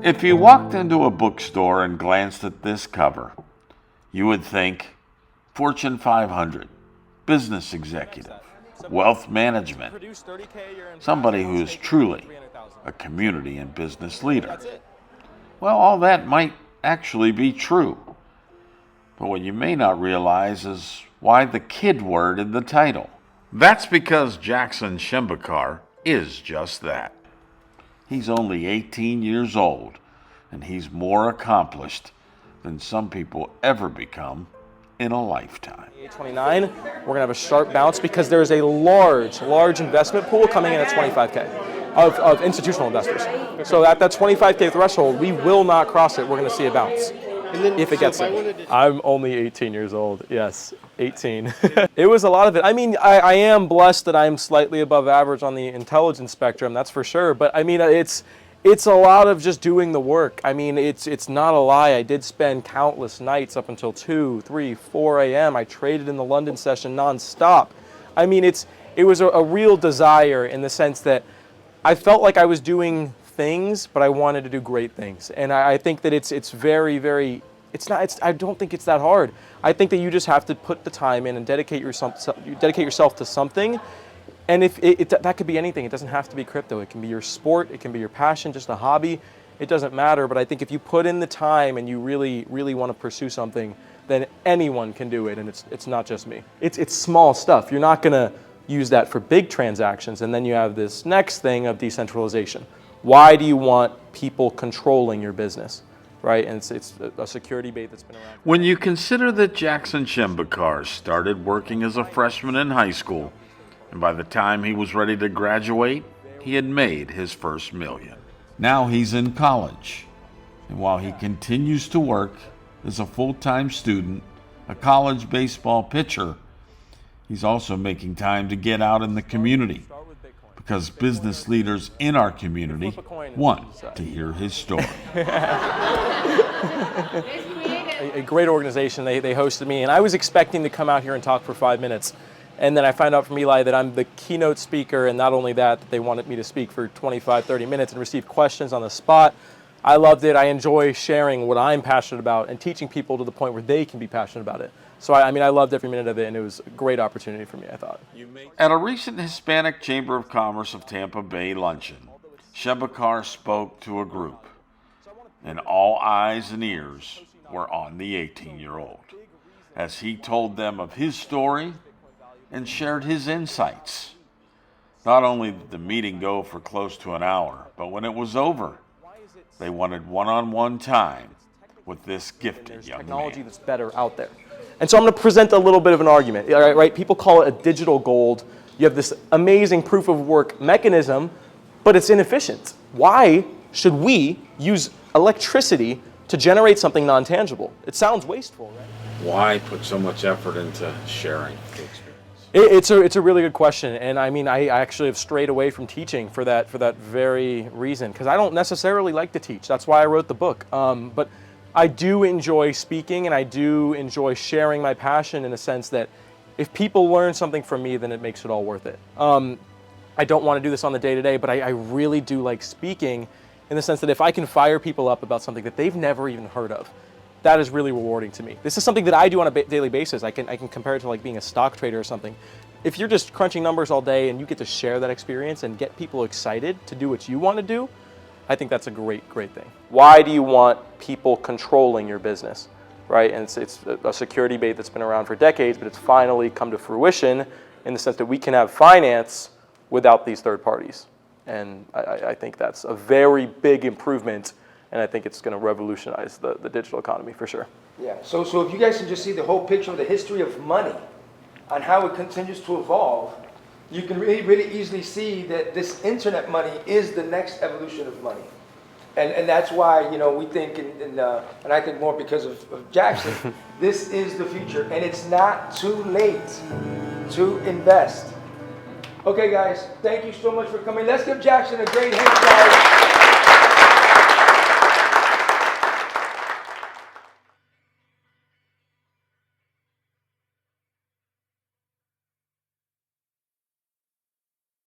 If you walked into a bookstore and glanced at this cover, you would think Fortune 500, business executive, wealth management, somebody who is truly a community and business leader. Well, all that might actually be true. But what you may not realize is why the kid word in the title. That's because Jackson Shembekar is just that. He's only 18 years old, and he's more accomplished than some people ever become in a lifetime. 29, we're going to have a sharp bounce because there's a large investment pool coming in at 25K of institutional investors. So at that 25K threshold, we will not cross it. We're going to see a bounce if it gets there. I'm only 18 years old. Yes, 18. It was a lot of it. I mean, I am blessed that I'm slightly above average on the intelligence spectrum, that's for sure. But I mean, it's a lot of just doing the work. I mean, it's not a lie. I did spend countless nights up until 2, 3, 4 a.m. I traded in the London session nonstop. I mean, it was a real desire in the sense that I felt like I was doing things, but I wanted to do great things. And I think that it's very, I don't think it's that hard. I think that you just have to put the time in and dedicate yourself to something. And if that could be anything. It doesn't have to be crypto. It can be your sport. It can be your passion, just a hobby. It doesn't matter. But I think if you put in the time and you really want to pursue something, then anyone can do it. And it's not just me. It's small stuff. You're not going to use that for big transactions. And then you have this next thing of decentralization. Why do you want people controlling your business? Right? And it's a security bait that's been around. When you consider that Jackson Shembekar started working as a freshman in high school, and by the time he was ready to graduate, he had made his first million. Now he's in college, and while he continues to work as a full-time student, a college baseball pitcher, he's also making time to get out in the community because business leaders in our community want to hear his story. A great organization, they hosted me, and I was expecting to come out here and talk for 5 minutes. And then I find out from Eli that I'm the keynote speaker, and not only that, they wanted me to speak for 25, 30 minutes and receive questions on the spot. I loved it. I enjoy sharing what I'm passionate about and teaching people to the point where they can be passionate about it. So I loved every minute of it, and it was a great opportunity for me, I thought. At a recent Hispanic Chamber of Commerce of Tampa Bay luncheon, Shembekar spoke to a group, and all eyes and ears were on the 18-year-old as he told them of his story and shared his insights. Not only did the meeting go for close to an hour, but when it was over, they wanted one-on-one time with this gifted young man. Technology that's better out there. And so I'm going to present a little bit of an argument. Right? People call it a digital gold. You have this amazing proof of work mechanism, but it's inefficient. Why should we use electricity to generate something non-tangible? It sounds wasteful, right? Why put so much effort into sharing the experience? It's a really good question, and I mean I actually have strayed away from teaching for that very reason, because I don't necessarily like to teach. That's why I wrote the book. But I do enjoy speaking, and I do enjoy sharing my passion in a sense that if people learn something from me, then it makes it all worth it. I don't want to do this on the day-to-day, but I really do like speaking in the sense that if I can fire people up about something that they've never even heard of, that is really rewarding to me. This is something that I do on a daily basis. I can compare it to like being a stock trader or something. If you're just crunching numbers all day and you get to share that experience and get people excited to do what you want to do, I think that's a great thing. Why do you want people controlling your business, right? And it's a security bait that's been around for decades, but it's finally come to fruition in the sense that we can have finance without these third parties. And I think that's a very big improvement, and I think it's going to revolutionize the digital economy for sure. Yeah, so if you guys can just see the whole picture of the history of money and how it continues to evolve, you can really easily see that this internet money is the next evolution of money. And that's why, we think, and I think more because of Jackson, this is the future, and it's not too late to invest. Okay, guys, thank you so much for coming. Let's give Jackson a great hand, guys.